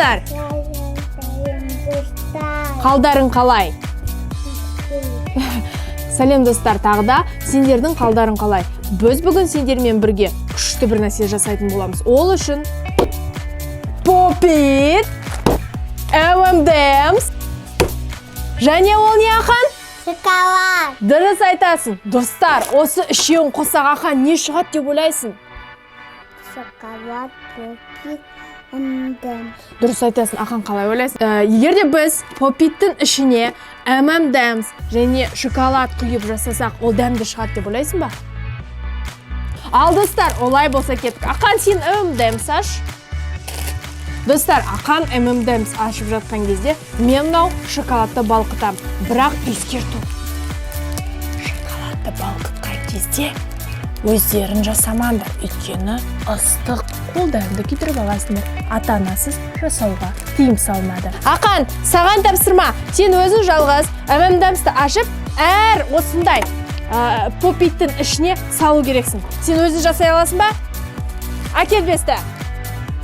достар? Қалдарың қалай? Сәлем достар, тағы да сендердің қалдарың қалай? Біз бүгін сендермен бірге күшті бір нәрсе жасайтын боламыз. Ол үшін Pop-It, M&M's және ол не Ақан? Шоколад. Дұрыс айтасың. Достар, осы үшеуін қосақ Ақан не шығады деп ойлайсың? Шоколад, Pop-It, M&M's. Дұрыс айтасың, Ақан қалай ойлайсың? Егер де біз Pop-It'тің ішіне M&M's және шоколад құйып жасасақ, ол дәмді шығады деп ойлайсың ба? Ал достар, олай болса кеттік. Ақан, сен M&M's аш. Достар, Ақан M&M's ашып жатқан кезде мен мынау шоколадты балқытам. Бірақ ескерту. Шоколадты балқытқан кезде өздерін жасамаңдар, өйткені ыстық қолдарыңды күйдіріп аласыңдар. Ата-анасыз жасауға тыйым салынады. Ақан, саған тапсырма. Сен өзің жалғыз M&M'сті ашып, әр осындай Pop-It'тің ішіне салу керексің. Сен өзің жасай аласың ба? Әкелбесті.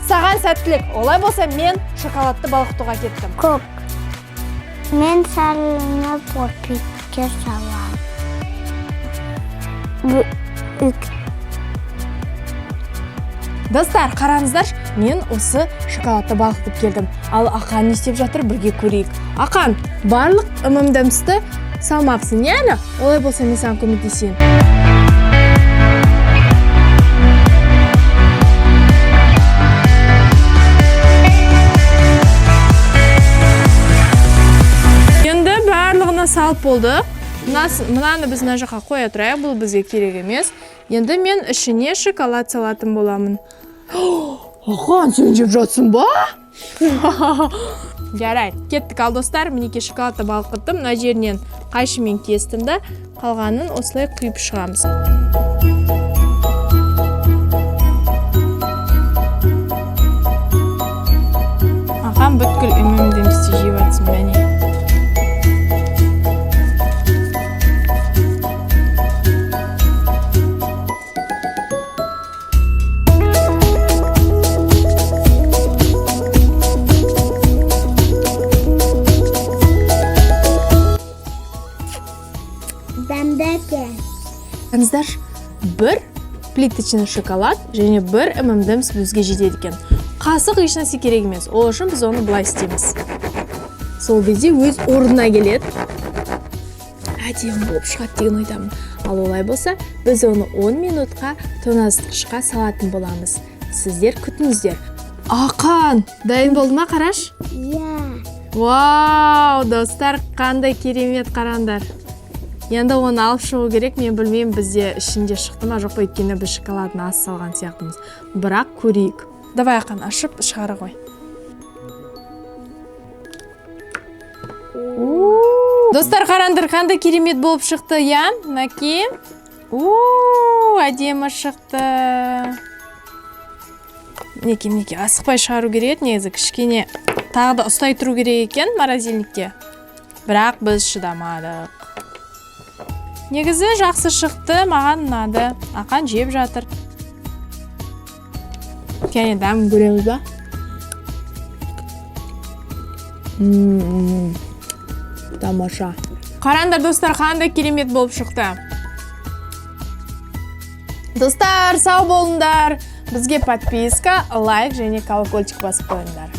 Саған сәттілік. Олай болса, мен шоколадты балқытуға кеттім. Көп. Мен салыны Pop-It'ке салам. Достар, қараңыздар, мен осы шоколадты балқытып келдім. Ал Ақан не істеп жатыр, бірге көрейік. Ақан, барлық M&M'сті салмапсың, не әлі? Олай болса, мен саған көмектесейін. Енді барлығына салып болды. Мынаны біз мына жаққа қоя тұрайық, бұл бізге керек емес. Енді мен ішіне шоколад салатын боламын. Ақан, сен жеп жатсың ба? Жарайды, кеттік. Ал достар, мінеке шоколадты балқыттым. Мына жерінен қайшымен кестім да, қалғанын осылай құйып шығамыз. Ақан бүткіл M&M'сті жеп жатсың бәне. Қараңыздар, бір плиточный шоколад және бір M&M's бізге жетеді екен. Қасық еш нәрсе керек емес. Ол үшін біз оны былай істейміз. Сол кезде өз орнына келеді. Әдемі болып шығады деген ойдамын. Ал олай болса, біз оны 10 минутқа тоңазытқышқа салатын боламыз. Сіздер күтіңіздер. Ақан, дайын болды ма, қараш? Иә. Вау, достар, қандай керемет, қараңдар. Енді оны алып шығу керек, мен білмеймін, бізде ішінде шықты ма жоқ па, өйткені біз шоколадын аз салған сияқтымыз. Бірақ көрейік. Давай, Ақан, ашып шығара қой. Достар, қараңдар, қандай керемет болып шықты, я? Мінекей. Әдемі шықты. Мінекей, асықпай шығару керек, негізі кішкене тағы да ұстай тұру керек екен морозильникте. Бірақ біз шыдамадық. Негізі жақсы шықты, маған ұнады. Ақан жеп жатыр. Кәне дәмін көреміз ба? Тамаша. Қараңдар, достар, қандай керемет болып шықты. Достар, сау болыңдар. Бізге подписка, лайк және колокольчик басып қойыңдар.